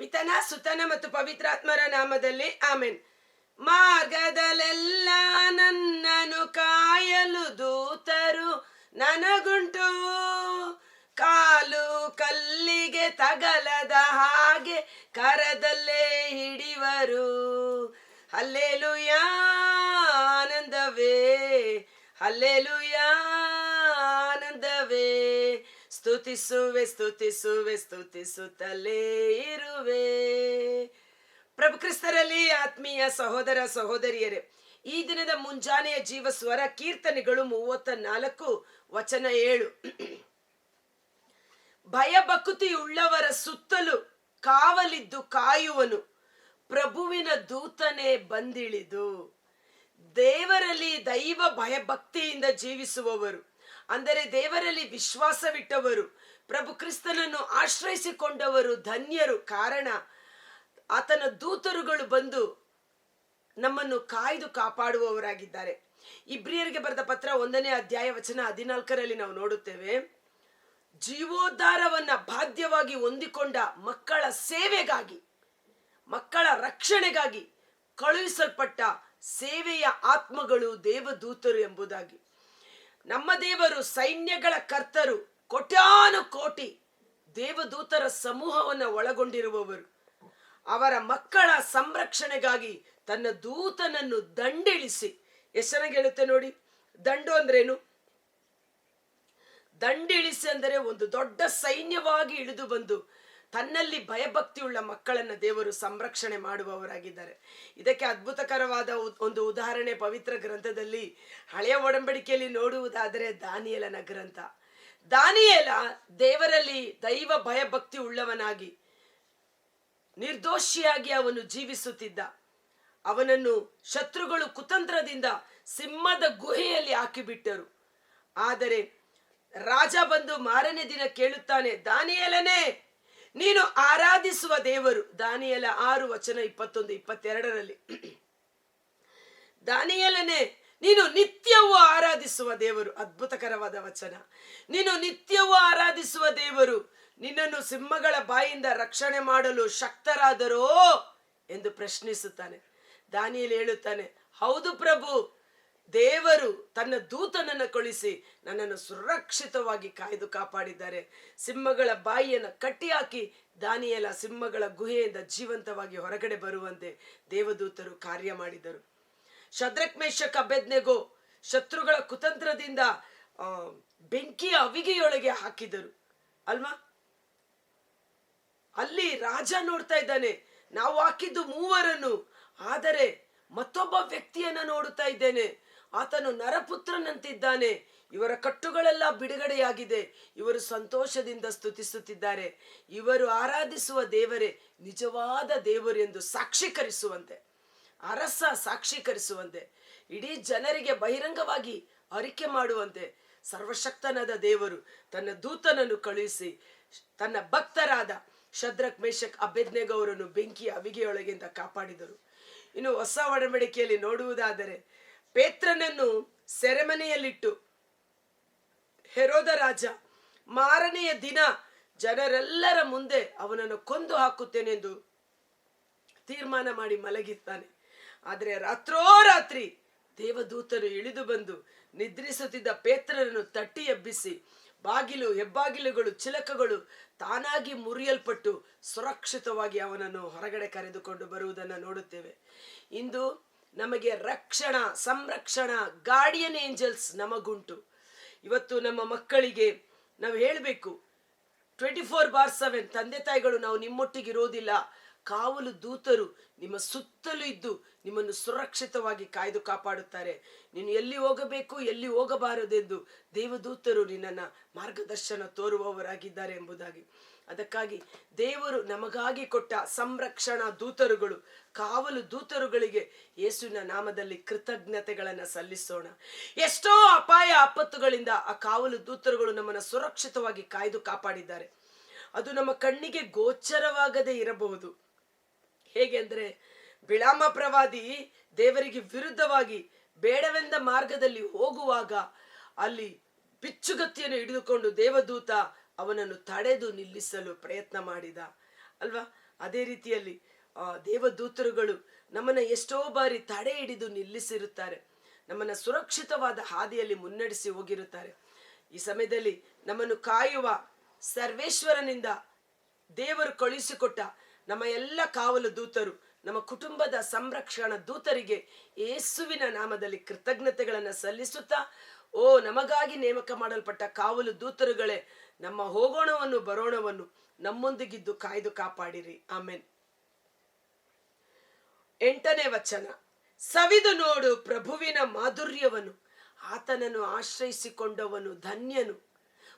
ಪಿತನ ಸುತನ ಮತ್ತು ಪವಿತ್ರಾತ್ಮರ ನಾಮದಲ್ಲಿ ಆಮೆನ್. ಮಾರ್ಗದಲ್ಲೆಲ್ಲ ನನ್ನನ್ನು ಕಾಯಲು ದೂತರು ನನಗುಂಟು, ಕಾಲು ಕಲ್ಲಿಗೆ ತಗಲದ ಹಾಗೆ ಕರದಲ್ಲೇ ಹಿಡಿವರು. ಹಲ್ಲೆಲೂಯಾ ಆನಂದವೇ, ಹಲ್ಲೆಲೂಯಾ ಆನಂದವೇ, ಸ್ತುತಿಸುವೆ ಸ್ತುತಿಸುವೆ ಸ್ತುತಿಸುತ್ತಲೇ ಇರುವೆ. ಪ್ರಭು ಕ್ರಿಸ್ತರಲ್ಲಿ ಆತ್ಮೀಯ ಸಹೋದರ ಸಹೋದರಿಯರೇ, ಈ ದಿನದ ಮುಂಜಾನೆಯ ಜೀವ ಸ್ವರ ಕೀರ್ತನೆಗಳು 34:7. ಭಯಭಕ್ತಿಯುಳ್ಳವರ ಸುತ್ತಲೂ ಕಾವಲಿದ್ದು ಕಾಯುವನು, ಪ್ರಭುವಿನ ದೂತನೇ ಬಂದಿಳಿದು. ದೇವರಲ್ಲಿ ದೈವ ಭಯಭಕ್ತಿಯಿಂದ ಜೀವಿಸುವವರು, ಅಂದರೆ ದೇವರಲ್ಲಿ ವಿಶ್ವಾಸವಿಟ್ಟವರು, ಪ್ರಭು ಕ್ರಿಸ್ತನನ್ನು ಆಶ್ರಯಿಸಿಕೊಂಡವರು ಧನ್ಯರು. ಕಾರಣ ಆತನ ದೂತರುಗಳು ಬಂದು ನಮ್ಮನ್ನು ಕಾಯ್ದು ಕಾಪಾಡುವವರಾಗಿದ್ದಾರೆ. ಇಬ್ರಿಯರಿಗೆ ಬರೆದ ಪತ್ರ 1ನೇ ಅಧ್ಯಾಯ ವಚನ 14ರಲ್ಲಿ ನಾವು ನೋಡುತ್ತೇವೆ, ಜೀವೋದ್ಧಾರವನ್ನ ಬಾಧ್ಯವಾಗಿ ಹೊಂದಿಕೊಂಡ ಮಕ್ಕಳ ಸೇವೆಗಾಗಿ, ಮಕ್ಕಳ ರಕ್ಷಣೆಗಾಗಿ ಕಳುಹಿಸಲ್ಪಟ್ಟ ಸೇವೆಯ ಆತ್ಮಗಳು ದೇವದೂತರು ಎಂಬುದಾಗಿ. ನಮ್ಮ ದೇವರು ಸೈನ್ಯಗಳ ಕರ್ತರು, ಕೋಟ್ಯಾನು ಕೋಟಿ ದೇವದೂತರ ಸಮೂಹವನ್ನು ಒಳಗೊಂಡಿರುವವರು. ಅವರ ಮಕ್ಕಳ ಸಂರಕ್ಷಣೆಗಾಗಿ ತನ್ನ ದೂತನನ್ನು ದಂಡಿಳಿಸಿ, ಎಷ್ಟು ಚೆನ್ನಾಗಿ ಹೇಳುತ್ತೆ ನೋಡಿ. ದಂಡು ಅಂದ್ರೇನು? ದಂಡಿಳಿಸಿ ಅಂದರೆ ಒಂದು ದೊಡ್ಡ ಸೈನ್ಯವಾಗಿ ಇಳಿದು ಬಂದು ತನ್ನಲ್ಲಿ ಭಯಭಕ್ತಿಯುಳ್ಳ ಮಕ್ಕಳನ್ನ ದೇವರು ಸಂರಕ್ಷಣೆ ಮಾಡುವವರಾಗಿದ್ದಾರೆ. ಇದಕ್ಕೆ ಅದ್ಭುತಕರವಾದ ಒಂದು ಉದಾಹರಣೆ ಪವಿತ್ರ ಗ್ರಂಥದಲ್ಲಿ ಹಳೆಯ ಒಡಂಬಡಿಕೆಯಲ್ಲಿ ನೋಡುವುದಾದರೆ ದಾನಿಯೇಲನ ಗ್ರಂಥ. ದಾನಿಯೇಲ ದೇವರಲ್ಲಿ ದೈವ ಭಯಭಕ್ತಿ ಉಳ್ಳವನಾಗಿ ನಿರ್ದೋಷಿಯಾಗಿ ಅವನು ಜೀವಿಸುತ್ತಿದ್ದ. ಅವನನ್ನು ಶತ್ರುಗಳು ಕುತಂತ್ರದಿಂದ ಸಿಂಹದ ಗುಹೆಯಲ್ಲಿ ಹಾಕಿಬಿಟ್ಟರು. ಆದರೆ ರಾಜ ಬಂದು ಮಾರನೇ ದಿನ ಕೇಳುತ್ತಾನೆ, ದಾನಿಯೇಲನೇ, ನೀನು ಆರಾಧಿಸುವ ದೇವರು. ದಾನಿಯೇಲ 6:21-22ರಲ್ಲಿ, ದಾನಿಯೇಲನೇ, ನೀನು ನಿತ್ಯವೂ ಆರಾಧಿಸುವ ದೇವರು. ಅದ್ಭುತಕರವಾದ ವಚನ. ನೀನು ನಿತ್ಯವೂ ಆರಾಧಿಸುವ ದೇವರು ನಿನ್ನನ್ನು ಸಿಂಹಗಳ ಬಾಯಿಂದ ರಕ್ಷಣೆ ಮಾಡಲು ಶಕ್ತರಾದರೋ ಎಂದು ಪ್ರಶ್ನಿಸುತ್ತಾನೆ. ದಾನಿಯೇಲ ಹೇಳುತ್ತಾನೆ, ಹೌದು ಪ್ರಭು, ದೇವರು ತನ್ನ ದೂತನನ್ನು ಕಳಿಸಿ ನನ್ನನ್ನು ಸುರಕ್ಷಿತವಾಗಿ ಕಾಯ್ದು ಕಾಪಾಡಿದ್ದಾರೆ. ಸಿಂಹಗಳ ಬಾಯಿಯನ್ನು ಕಟ್ಟಿ ಹಾಕಿ ದಾನಿಯೇಲ ಸಿಂಹಗಳ ಗುಹೆಯಿಂದ ಜೀವಂತವಾಗಿ ಹೊರಗಡೆ ಬರುವಂತೆ ದೇವದೂತರು ಕಾರ್ಯ ಮಾಡಿದರು. ಶದ್ರಕ್ ಮೇಷಕ್ ಅಬೇದ್ನೆಗೋ ಶತ್ರುಗಳ ಕುತಂತ್ರದಿಂದ ಬೆಂಕಿಯ ಅವಿಗೆಯೊಳಗೆ ಹಾಕಿದರು ಅಲ್ವಾ? ಅಲ್ಲಿ ರಾಜ ನೋಡ್ತಾ ಇದ್ದಾನೆ, ನಾವು ಹಾಕಿದ್ದು 3 ಆದರೆ ಮತ್ತೊಬ್ಬ ವ್ಯಕ್ತಿಯನ್ನ ನೋಡುತ್ತಾ ಇದ್ದೇನೆ, ಆತನು ನರಪುತ್ರನಂತಿದ್ದಾನೆ. ಇವರ ಕಟ್ಟುಗಳೆಲ್ಲ ಬಿಡುಗಡೆಯಾಗಿದೆ, ಇವರು ಸಂತೋಷದಿಂದ ಸ್ತುತಿಸುತ್ತಿದ್ದಾರೆ. ಇವರು ಆರಾಧಿಸುವ ದೇವರೇ ನಿಜವಾದ ದೇವರು ಎಂದು ಸಾಕ್ಷೀಕರಿಸುವಂತೆ, ಅರಸ ಸಾಕ್ಷೀಕರಿಸುವಂತೆ, ಇಡೀ ಜನರಿಗೆ ಬಹಿರಂಗವಾಗಿ ಅರಿಕೆ ಮಾಡುವಂತೆ ಸರ್ವಶಕ್ತನಾದ ದೇವರು ತನ್ನ ದೂತನನ್ನು ಕಳುಹಿಸಿ ತನ್ನ ಭಕ್ತರಾದ ಶದ್ರಕ್ ಮೇಷಕ್ ಅಬೇದ್ನೆಗೋ ಅವರನ್ನು ಬೆಂಕಿಯ ಅವಿಗೆಯೊಳಗಿಂದ ಕಾಪಾಡಿದರು. ಇನ್ನು ಹೊಸ ಒಡಂಬಡಿಕೆಯಲ್ಲಿ ನೋಡುವುದಾದರೆ ಪೇತ್ರನನ್ನು ಸೆರೆಮನೆಯಲ್ಲಿಟ್ಟು ಹೆರೋದ ರಾಜ ಮಾರನೆಯ ದಿನ ಜನರೆಲ್ಲರ ಮುಂದೆ ಅವನನ್ನು ಕೊಂದು ಹಾಕುತ್ತೇನೆಂದು ತೀರ್ಮಾನ ಮಾಡಿ ಮಲಗಿದ್ದಾನೆ. ಆದರೆ ರಾತ್ರೋರಾತ್ರಿ ದೇವದೂತರು ಇಳಿದು ಬಂದು ನಿದ್ರಿಸುತ್ತಿದ್ದ ಪೇತ್ರನನ್ನು ತಟ್ಟಿ ಎಬ್ಬಿಸಿ ಬಾಗಿಲು, ಹೆಬ್ಬಾಗಿಲುಗಳು, ಚಿಲಕಗಳು ತಾನಾಗಿ ಮುರಿಯಲ್ಪಟ್ಟು ಸುರಕ್ಷಿತವಾಗಿ ಅವನನ್ನು ಹೊರಗಡೆ ಕರೆದುಕೊಂಡು ಬರುವುದನ್ನು ನೋಡುತ್ತೇವೆ. ಇಂದು ನಮಗೆ ರಕ್ಷಣಾ, ಸಂರಕ್ಷಣಾ ಗಾರ್ಡಿಯನ್ ಏಂಜಲ್ಸ್ ನಮಗುಂಟು. ಇವತ್ತು ನಮ್ಮ ಮಕ್ಕಳಿಗೆ ನಾವು ಹೇಳಬೇಕು, 24/7 ತಂದೆ ತಾಯಿಗಳು ನಾವು ನಿಮ್ಮೊಟ್ಟಿಗಿರೋದಿಲ್ಲ, ಕಾವಲು ದೂತರು ನಿಮ್ಮ ಸುತ್ತಲೂ ಇದ್ದು ನಿಮ್ಮನ್ನು ಸುರಕ್ಷಿತವಾಗಿ ಕಾಯ್ದು ಕಾಪಾಡುತ್ತಾರೆ. ನೀನು ಎಲ್ಲಿ ಹೋಗಬೇಕು, ಎಲ್ಲಿ ಹೋಗಬಾರದೆಂದು ದೇವದೂತರು ನಿನ್ನನ್ನು ಮಾರ್ಗದರ್ಶನ ತೋರುವವರಾಗಿದ್ದಾರೆ ಎಂಬುದಾಗಿ. ಅದಕ್ಕಾಗಿ ದೇವರು ನಮಗಾಗಿ ಕೊಟ್ಟ ಸಂರಕ್ಷಣಾ ದೂತರುಗಳು, ಕಾವಲು ದೂತರುಗಳಿಗೆ ಯೇಸುವಿನ ನಾಮದಲ್ಲಿ ಕೃತಜ್ಞತೆಗಳನ್ನು ಸಲ್ಲಿಸೋಣ. ಎಷ್ಟೋ ಅಪಾಯ ಆಪತ್ತುಗಳಿಂದ ಆ ಕಾವಲು ದೂತರುಗಳು ನಮ್ಮನ್ನು ಸುರಕ್ಷಿತವಾಗಿ ಕಾಯ್ದು ಕಾಪಾಡಿದ್ದಾರೆ. ಅದು ನಮ್ಮ ಕಣ್ಣಿಗೆ ಗೋಚರವಾಗದೇ ಇರಬಹುದು. ಹೇಗೆ ಅಂದರೆ, ಬಿಳಾಮ ಪ್ರವಾದಿ ದೇವರಿಗೆ ವಿರುದ್ಧವಾಗಿ ಬೇಡವೆಂದ ಮಾರ್ಗದಲ್ಲಿ ಹೋಗುವಾಗ ಅಲ್ಲಿ ಬಿಚ್ಚುಗತ್ತಿಯನ್ನು ಹಿಡಿದುಕೊಂಡು ದೇವದೂತ ಅವನನ್ನು ತಡೆದು ನಿಲ್ಲಿಸಲು ಪ್ರಯತ್ನ ಮಾಡಿದ. ಅಲ್ವಾ? ಅದೇ ರೀತಿಯಲ್ಲಿ ದೇವದೂತರುಗಳು ನಮ್ಮನ್ನ ಎಷ್ಟೋ ಬಾರಿ ತಡೆ ಹಿಡಿದು ನಿಲ್ಲಿಸಿರುತ್ತಾರೆ, ನಮ್ಮನ್ನ ಸುರಕ್ಷಿತವಾದ ಹಾದಿಯಲ್ಲಿ ಮುನ್ನಡೆಸಿ ಹೋಗಿರುತ್ತಾರೆ. ಈ ಸಮಯದಲ್ಲಿ ನಮ್ಮನ್ನು ಕಾಯುವ ಸರ್ವೇಶ್ವರನಿಂದ ದೇವರು ಕಳುಹಿಸಿಕೊಟ್ಟ ನಮ್ಮ ಎಲ್ಲ ಕಾವಲು ದೂತರು, ನಮ್ಮ ಕುಟುಂಬದ ಸಂರಕ್ಷಣಾ ದೂತರಿಗೆ ಯೇಸುವಿನ ನಾಮದಲ್ಲಿ ಕೃತಜ್ಞತೆಗಳನ್ನು ಸಲ್ಲಿಸುತ್ತಾ, ನಮಗಾಗಿ ನೇಮಕ ಮಾಡಲ್ಪಟ್ಟ ಕಾವಲು ದೂತರುಗಳೇ, ನಮ್ಮ ಹೋಗೋಣವನ್ನು ಬರೋಣವನ್ನು ನಮ್ಮೊಂದಿಗಿದ್ದು ಕಾಯ್ದು ಕಾಪಾಡಿರಿ. ಆಮೆನ್. 8ನೇ ವಚನ, ಸವಿದು ನೋಡು ಪ್ರಭುವಿನ ಮಾಧುರ್ಯವನ್ನು, ಆತನನ್ನು ಆಶ್ರಯಿಸಿಕೊಂಡವನು ಧನ್ಯನು.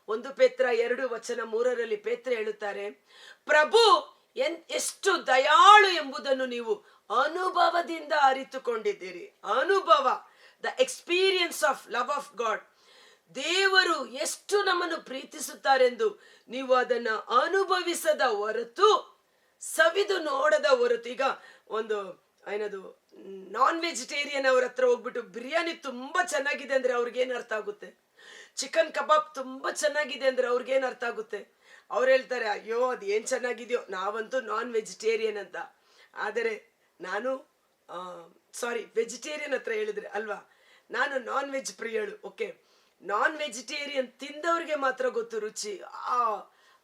1 ಪೇತ್ರ 2:3 ಪೇತ್ರ ಹೇಳುತ್ತಾರೆ, ಪ್ರಭು ಎಷ್ಟು ದಯಾಳು ಎಂಬುದನ್ನು ನೀವು ಅನುಭವದಿಂದ ಅರಿತುಕೊಂಡಿದ್ದೀರಿ. ಅನುಭವ, the experience of love of god. ದೇವರು ಎಷ್ಟು ನಮ್ಮನ್ನು ಪ್ರೀತಿಸುತ್ತಾರೆಂದು ನೀವು ಅದನ್ನ ಅನುಭವಿಸದ ಹೊರತು, ಸವಿದು ನೋಡದ ಹೊರತು. ಈಗ ಒಂದು ಏನದು ನಾನ್ ವೆಜಿಟೇರಿಯನ್ ಅವ್ರ ಹತ್ರ ಹೋಗ್ಬಿಟ್ಟು ಬಿರಿಯಾನಿ ತುಂಬಾ ಚೆನ್ನಾಗಿದೆ ಅಂದ್ರೆ ಅವ್ರಿಗೇನು ಅರ್ಥ ಆಗುತ್ತೆ? ಚಿಕನ್ ಕಬಾಬ್ ತುಂಬಾ ಚೆನ್ನಾಗಿದೆ ಅಂದ್ರೆ ಅವ್ರಿಗೇನು ಅರ್ಥ ಆಗುತ್ತೆ? ಅವ್ರು ಹೇಳ್ತಾರೆ, ಅಯ್ಯೋ ಅದು ಏನ್ ಚೆನ್ನಾಗಿದೆಯೋ, ನಾವಂತೂ ನಾನ್ ವೆಜಿಟೇರಿಯನ್ ಅಂತ. ಆದರೆ ನಾನು ವೆಜಿಟೇರಿಯನ್ ಹತ್ರ ಹೇಳಿದ್ರೆ ಅಲ್ವಾ, ನಾನು ನಾನ್ ವೆಜ್ ಪ್ರಿಯಳು. ಓಕೆ, ನಾನ್ ವೆಜಿಟೇರಿಯನ್ ತಿಂದವ್ರಿಗೆ ಮಾತ್ರ ಗೊತ್ತು ರುಚಿ,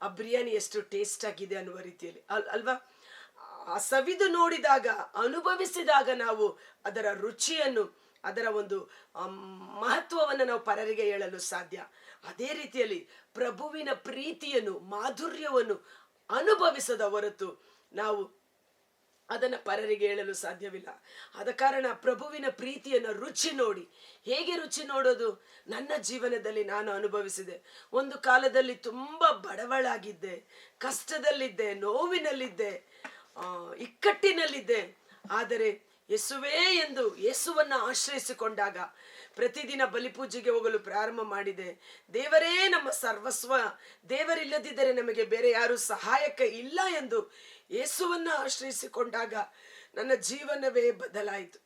ಆ ಬಿರಿಯಾನಿ ಎಷ್ಟು ಟೇಸ್ಟ್ ಆಗಿದೆ ಅನ್ನುವ ರೀತಿಯಲ್ಲಿ ಅಲ್ವಾ? ಆ ಸವಿದು ನೋಡಿದಾಗ, ಅನುಭವಿಸಿದಾಗ ನಾವು ಅದರ ರುಚಿಯನ್ನು, ಅದರ ಒಂದು ಮಹತ್ವವನ್ನು ನಾವು ಪರರಿಗೆ ಹೇಳಲು ಸಾಧ್ಯ. ಅದೇ ರೀತಿಯಲ್ಲಿ ಪ್ರಭುವಿನ ಪ್ರೀತಿಯನ್ನು, ಮಾಧುರ್ಯವನ್ನು ಅನುಭವಿಸದ ಹೊರತು ನಾವು ಅದನ್ನು ಪರರಿಗೆ ಹೇಳಲು ಸಾಧ್ಯವಿಲ್ಲ. ಆದ ಕಾರಣ ಪ್ರಭುವಿನ ಪ್ರೀತಿಯನ್ನು ರುಚಿ ನೋಡಿ. ಹೇಗೆ ರುಚಿ ನೋಡೋದು? ನನ್ನ ಜೀವನದಲ್ಲಿ ನಾನು ಅನುಭವಿಸಿದೆ. ಒಂದು ಕಾಲದಲ್ಲಿ ತುಂಬಾ ಬಡವಳಾಗಿದ್ದೆ, ಕಷ್ಟದಲ್ಲಿದ್ದೆ, ನೋವಿನಲ್ಲಿದ್ದೆ, ಇಕ್ಕಟ್ಟಿನಲ್ಲಿದ್ದೆ. ಆದರೆ ಯೇಸುವೇ ಎಂದು ಯೇಸುವನ್ನ ಆಶ್ರಯಿಸಿಕೊಂಡಾಗ ಪ್ರತಿದಿನ ಬಲಿಪೂಜೆಗೆ ಹೋಗಲು ಪ್ರಾರಂಭ ಮಾಡಿದೆ. ದೇವರೇ ನಮ್ಮ ಸರ್ವಸ್ವ, ದೇವರಿಲ್ಲದಿದ್ದರೆ ನಮಗೆ ಬೇರೆ ಯಾರು ಸಹಾಯಕ ಇಲ್ಲ ಎಂದು ಯೇಸುವನ್ನ ಆಶ್ರಯಿಸಿಕೊಂಡಾಗ ನನ್ನ ಜೀವನವೇ ಬದಲಾಯಿತು.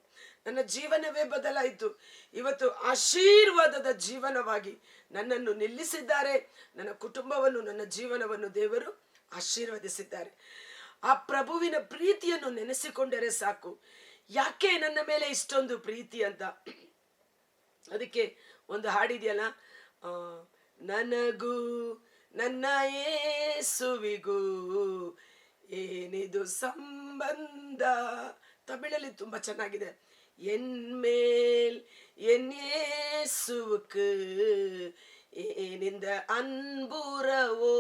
ನನ್ನ ಜೀವನವೇ ಬದಲಾಯಿತು. ಇವತ್ತು ಆಶೀರ್ವಾದದ ಜೀವನವಾಗಿ ನನ್ನನ್ನು ನಿಲ್ಲಿಸಿದ್ದಾರೆ. ನನ್ನ ಕುಟುಂಬವನ್ನು, ನನ್ನ ಜೀವನವನ್ನು ದೇವರು ಆಶೀರ್ವದಿಸಿದ್ದಾರೆ. ಆ ಪ್ರಭುವಿನ ಪ್ರೀತಿಯನ್ನು ನೆನೆಸಿಕೊಂಡರೆ ಸಾಕು. ಯಾಕೆ ನನ್ನ ಮೇಲೆ ಇಷ್ಟೊಂದು ಪ್ರೀತಿ ಅಂತ. ಅದಕ್ಕೆ ಒಂದು ಹಾಡಿದೆಯಲ್ಲ, ನನಗೂ ನನ್ನ ಯೇಸುವಿಗೂ ಏನಿದು ಸಂಬಂಧ. ತಮಿಳಲ್ಲಿ ತುಂಬಾ ಚೆನ್ನಾಗಿದೆ. ಎನ್ಮೇಲ್ ಎನ್ ಯೇಸುவுக்கு ಏನಿಂದ ಅನ್ಬುರವೋ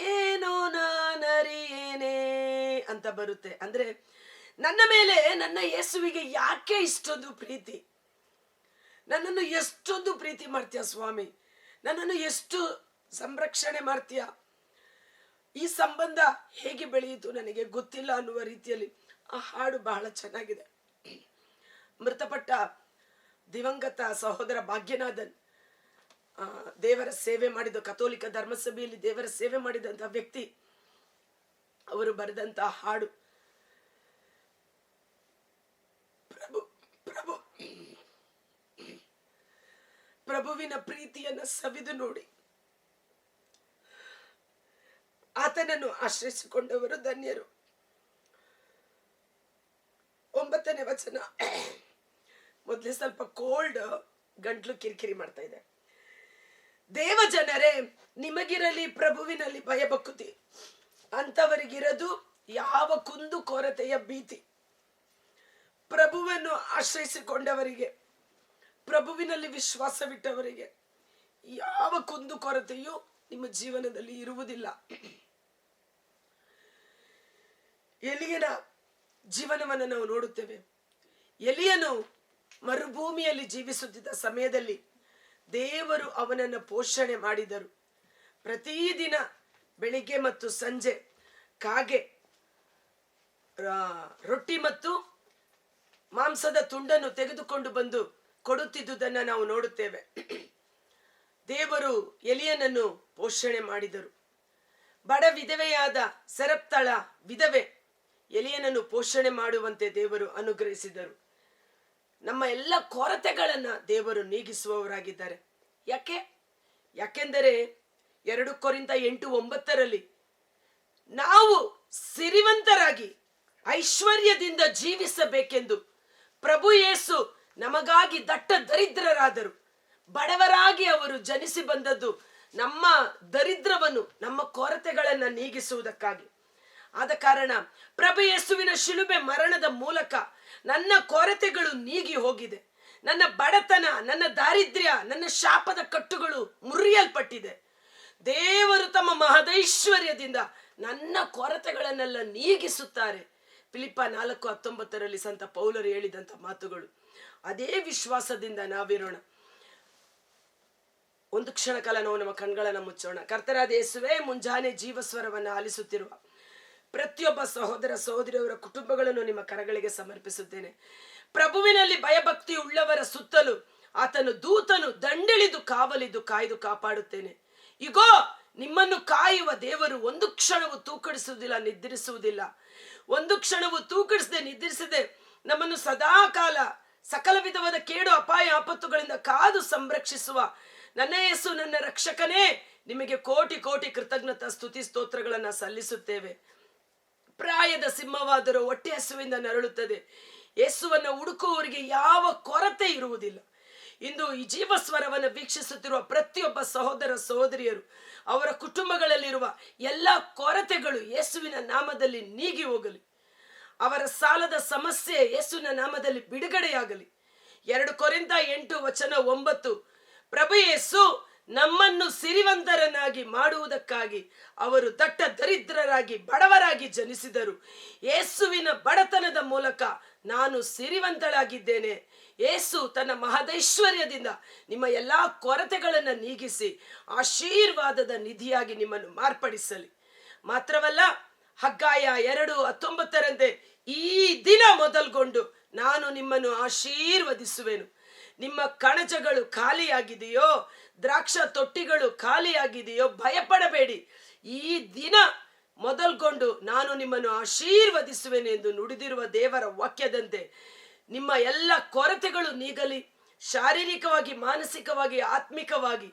ಏನೋ ನಾನರಿಯೇನೆ ಅಂತ ಬರುತ್ತೆ. ಅಂದ್ರೆ ನನ್ನ ಮೇಲೆ ನನ್ನ ಯೇಸುವಿಗೆ ಯಾಕೆ ಇಷ್ಟೊಂದು ಪ್ರೀತಿ? ನನ್ನನ್ನು ಎಷ್ಟೊಂದು ಪ್ರೀತಿ ಮಾಡ್ತೀಯ ಸ್ವಾಮಿ, ನನ್ನನ್ನು ಎಷ್ಟು ಸಂರಕ್ಷಣೆ ಮಾಡ್ತೀಯ. ಈ ಸಂಬಂಧ ಹೇಗೆ ಬೆಳೆಯಿತು ನನಗೆ ಗೊತ್ತಿಲ್ಲ ಅನ್ನುವ ರೀತಿಯಲ್ಲಿ ಆ ಹಾಡು ಬಹಳ ಚೆನ್ನಾಗಿದೆ. ಮೃತಪಟ್ಟ ದಿವಂಗತ ಸಹೋದರ ಭಾಗ್ಯನಾಥನ್ ದೇವರ ಸೇವೆ ಮಾಡಿದ, ಕಥೋಲಿಕ ಧರ್ಮಸಭೆಯಲ್ಲಿ ದೇವರ ಸೇವೆ ಮಾಡಿದಂತಹ ವ್ಯಕ್ತಿ, ಅವರು ಬರೆದಂತಹ ಹಾಡು. ಪ್ರಭುವಿನ ಪ್ರೀತಿಯನ್ನ ಸವಿದು ನೋಡಿ, ಆತನನ್ನು ಆಶ್ರಯಿಸಿಕೊಂಡವರು ಧನ್ಯರು. 9ನೇ ವಚನ. ಮೊದಲೇ ಸ್ವಲ್ಪ ಕೋಲ್ಡ್, ಗಂಟ್ಲು ಕಿರಿಕಿರಿ ಮಾಡ್ತಾ ಇದೆ. ದೇವ ಜನರೇ, ನಿಮಗಿರಲಿ ಪ್ರಭುವಿನಲ್ಲಿ ಭಯಭಕ್ತಿ, ಅಂತವರಿಗಿರದು ಯಾವ ಕುಂದು ಕೊರತೆಯ ಭೀತಿ. ಪ್ರಭುವನ್ನು ಆಶ್ರಯಿಸಿಕೊಂಡವರಿಗೆ, ಪ್ರಭುವಿನಲ್ಲಿ ವಿಶ್ವಾಸವಿಟ್ಟವರಿಗೆ ಯಾವ ಕುಂದು ಕೊರತೆಯೂ ನಿಮ್ಮ ಜೀವನದಲ್ಲಿ ಇರುವುದಿಲ್ಲ. ಎಲಿಯನ ಜೀವನವನ್ನು ನಾವು ನೋಡುತ್ತೇವೆ. ಎಲಿಯನು ಮರುಭೂಮಿಯಲ್ಲಿ ಜೀವಿಸುತ್ತಿದ್ದ ಸಮಯದಲ್ಲಿ ದೇವರು ಅವನನ್ನು ಪೋಷಣೆ ಮಾಡಿದರು. ಪ್ರತಿದಿನ ಬೆಳಿಗ್ಗೆ ಮತ್ತು ಸಂಜೆ ಕಾಗೆ ರೊಟ್ಟಿ ಮತ್ತು ಮಾಂಸದ ತುಂಡನ್ನು ತೆಗೆದುಕೊಂಡು ಬಂದು ಕೊಡುತ್ತಿದ್ದುದನ್ನು ನಾವು ನೋಡುತ್ತೇವೆ. ದೇವರು ಎಲಿಯನನ್ನು ಪೋಷಣೆ ಮಾಡಿದರು. ಬಡ ವಿಧವೆಯಾದ ಸರಪ್ತಳ ವಿಧವೆ ಎಲಿಯನನ್ನು ಪೋಷಣೆ ಮಾಡುವಂತೆ ದೇವರು ಅನುಗ್ರಹಿಸಿದರು. ನಮ್ಮ ಎಲ್ಲ ಕೊರತೆಗಳನ್ನ ದೇವರು ನೀಗಿಸುವವರಾಗಿದ್ದಾರೆ. ಯಾಕೆಂದರೆ 2 ಕೊರಿಂಥ 8:9 ನಾವು ಸಿರಿವಂತರಾಗಿ ಐಶ್ವರ್ಯದಿಂದ ಜೀವಿಸಬೇಕೆಂದು ಪ್ರಭು ಯೇಸು ನಮಗಾಗಿ ದಟ್ಟ ದರಿದ್ರರಾದರು. ಬಡವರಾಗಿ ಅವರು ಜನಿಸಿ ಬಂದದ್ದು ನಮ್ಮ ದರಿದ್ರವನ್ನು, ನಮ್ಮ ಕೊರತೆಗಳನ್ನು ನೀಗಿಸುವುದಕ್ಕಾಗಿ. ಆದ ಕಾರಣ ಪ್ರಭು ಯೇಸುವಿನ ಶಿಲುಬೆ ಮರಣದ ಮೂಲಕ ನನ್ನ ಕೊರತೆಗಳು ನೀಗಿ ಹೋಗಿದೆ. ನನ್ನ ಬಡತನ, ನನ್ನ ದಾರಿದ್ರ್ಯ, ನನ್ನ ಶಾಪದ ಕಟ್ಟುಗಳು ಮುರಿಯಲ್ಪಟ್ಟಿದೆ. ದೇವರು ತಮ್ಮ ಮಹದೈಶ್ವರ್ಯದಿಂದ ನನ್ನ ಕೊರತೆಗಳನ್ನೆಲ್ಲ ನೀಗಿಸುತ್ತಾರೆ. ಫಿಲಿಪ್ಪ 4:19 ಸಂತ ಪೌಲರು ಹೇಳಿದಂತ ಮಾತುಗಳು. ಅದೇ ವಿಶ್ವಾಸದಿಂದ ನಾವಿರೋಣ. ಒಂದು ಕ್ಷಣ ಕಾಲ ನಾವು ನಮ್ಮ ಕಣ್ಗಳನ್ನು ಮುಚ್ಚೋಣ. ಕರ್ತನಾದ ಯೇಸುವೇ, ಮುಂಜಾನೆ ಜೀವಸ್ವರವನ್ನು ಆಲಿಸುತ್ತಿರುವ ಪ್ರತಿಯೊಬ್ಬ ಸಹೋದರ ಸಹೋದರಿಯವರ ಕುಟುಂಬಗಳನ್ನು ನಿಮ್ಮ ಕರಗಳಿಗೆ ಸಮರ್ಪಿಸುತ್ತೇನೆ. ಪ್ರಭುವಿನಲ್ಲಿ ಭಯಭಕ್ತಿ ಉಳ್ಳವರ ಸುತ್ತಲೂ ಆತನು ದೂತನು ದಂಡಿಳಿದು ಕಾವಲಿದ್ದು ಕಾಯ್ದು ಕಾಪಾಡುತ್ತೇನೆ. ಇಗೋ, ನಿಮ್ಮನ್ನು ಕಾಯುವ ದೇವರು ಒಂದು ಕ್ಷಣವು ತೂಕಡಿಸುವುದಿಲ್ಲ, ನಿದ್ರಿಸುವುದಿಲ್ಲ. ಒಂದು ಕ್ಷಣವು ತೂಕಡಿಸದೆ ನಿದ್ರಿಸದೆ ನಮ್ಮನ್ನು ಸದಾ ಕಾಲ ಸಕಲ ವಿಧವಾದ ಕೇಡು ಅಪಾಯ ಆಪತ್ತುಗಳಿಂದ ಕಾದು ಸಂರಕ್ಷಿಸುವ ನನ್ನ ಯೇಸು, ನನ್ನ ರಕ್ಷಕನೇ, ನಿಮಗೆ ಕೋಟಿ ಕೋಟಿ ಕೃತಜ್ಞತಾ ಸ್ತುತಿ ಸ್ತೋತ್ರಗಳನ್ನ ಸಲ್ಲಿಸುತ್ತೇವೆ. ಪ್ರಾಯದ ಸಿಂಹವಾದರೂ ಹೊಟ್ಟೆ ಹಸುವಿಂದ ನರಳುತ್ತದೆ. ಯೇಸುವನ್ನು ಹುಡುಕುವವರಿಗೆ ಯಾವ ಕೊರತೆ ಇರುವುದಿಲ್ಲ. ಇಂದು ಈ ಜೀವಸ್ವರವನ್ನು ವೀಕ್ಷಿಸುತ್ತಿರುವ ಪ್ರತಿಯೊಬ್ಬ ಸಹೋದರ ಸಹೋದರಿಯರು, ಅವರ ಕುಟುಂಬಗಳಲ್ಲಿರುವ ಎಲ್ಲ ಕೊರತೆಗಳು ಯೇಸುವಿನ ನಾಮದಲ್ಲಿ ನೀಗಿ ಹೋಗಲಿ. ಅವರ ಸಾಲದ ಸಮಸ್ಯೆ ಯೇಸುವಿನ ನಾಮದಲ್ಲಿ ಬಿಡುಗಡೆಯಾಗಲಿ. 2 ಕೊರಿಂಥ 8:9 ಪ್ರಭು ಯೇಸು ನಮ್ಮನ್ನು ಸಿರಿವಂತರನ್ನಾಗಿ ಮಾಡುವುದಕ್ಕಾಗಿ ಅವರು ದಟ್ಟ ದರಿದ್ರರಾಗಿ ಬಡವರಾಗಿ ಜನಿಸಿದರು. ಯೇಸುವಿನ ಬಡತನದ ಮೂಲಕ ನಾನು ಸಿರಿವಂತಳಾಗಿದ್ದೇನೆ. ಯೇಸು ತನ್ನ ಮಹದೈಶ್ವರ್ಯದಿಂದ ನಿಮ್ಮ ಎಲ್ಲಾ ಕೊರತೆಗಳನ್ನು ನೀಗಿಸಿ ಆಶೀರ್ವಾದದ ನಿಧಿಯಾಗಿ ನಿಮ್ಮನ್ನು ಮಾರ್ಪಡಿಸಲಿ. ಮಾತ್ರವಲ್ಲ, ಹಗ್ಗಾಯ 2:19 ಈ ದಿನ ಮೊದಲ್ಗೊಂಡು ನಾನು ನಿಮ್ಮನ್ನು ಆಶೀರ್ವದಿಸುವೆನು. ನಿಮ್ಮ ಕಣಜಗಳು ಖಾಲಿಯಾಗಿದೆಯೋ, ದ್ರಾಕ್ಷ ತೊಟ್ಟಿಗಳು ಖಾಲಿಯಾಗಿದೆಯೋ, ಭಯಪಡಬೇಡಿ. ಈ ದಿನ ಮೊದಲ್ಗೊಂಡು ನಾನು ನಿಮ್ಮನ್ನು ಆಶೀರ್ವದಿಸುವೆನು ಎಂದು ನುಡಿದಿರುವ ದೇವರ ವಾಕ್ಯದಂತೆ ನಿಮ್ಮ ಎಲ್ಲ ಕೊರತೆಗಳು ನೀಗಲಿ. ಶಾರೀರಿಕವಾಗಿ, ಮಾನಸಿಕವಾಗಿ, ಆತ್ಮಿಕವಾಗಿ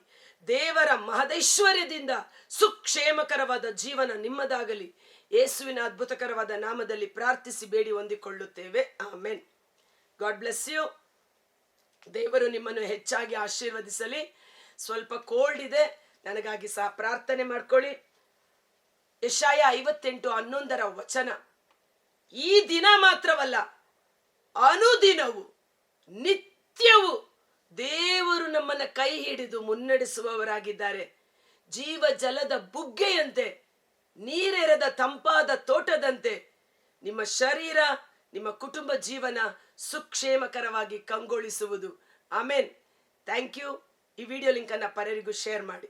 ದೇವರ ಮಹದೈಶ್ವರ್ಯದಿಂದ ಸುಕ್ಷೇಮಕರವಾದ ಜೀವನ ನಿಮ್ಮದಾಗಲಿ. ಯೇಸುವಿನ ಅದ್ಭುತಕರವಾದ ನಾಮದಲ್ಲಿ ಪ್ರಾರ್ಥಿಸಿ ಬೇಡಿ ಹೊಂದಿಕೊಳ್ಳುತ್ತೇವೆ. ಆಮೆನ್. God bless you. ದೇವರು ನಿಮ್ಮನ್ನು ಹೆಚ್ಚಾಗಿ ಆಶೀರ್ವದಿಸಲಿ. ಸ್ವಲ್ಪ ಕೋಲ್ಡ್ ಇದೆ, ನನಗಾಗಿ ಸಹ ಪ್ರಾರ್ಥನೆ ಮಾಡ್ಕೊಳ್ಳಿ. ಯೆಶಾಯ 58:11 ಈ ದಿನ ಮಾತ್ರವಲ್ಲ, ಅನುದಿನವು ನಿತ್ಯವೂ ದೇವರು ನಮ್ಮನ್ನ ಕೈ ಹಿಡಿದು ಮುನ್ನಡೆಸುವವರಾಗಿದ್ದಾರೆ. ಜೀವ ಜಲದ ಬುಗ್ಗೆಯಂತೆ, ನೀರೆರೆದ ತಂಪಾದ ತೋಟದಂತೆ ನಿಮ್ಮ ಶರೀರ, ನಿಮ್ಮ ಕುಟುಂಬ ಜೀವನ ಸುಕ್ಷೇಮಕರವಾಗಿ ಕಂಗೊಳಿಸುವುದು. ಆಮೇನ್. Thank you. ಈ ವಿಡಿಯೋ ಲಿಂಕ್ ಅನ್ನ ಪರರಿಗೂ ಶೇರ್ ಮಾಡಿ.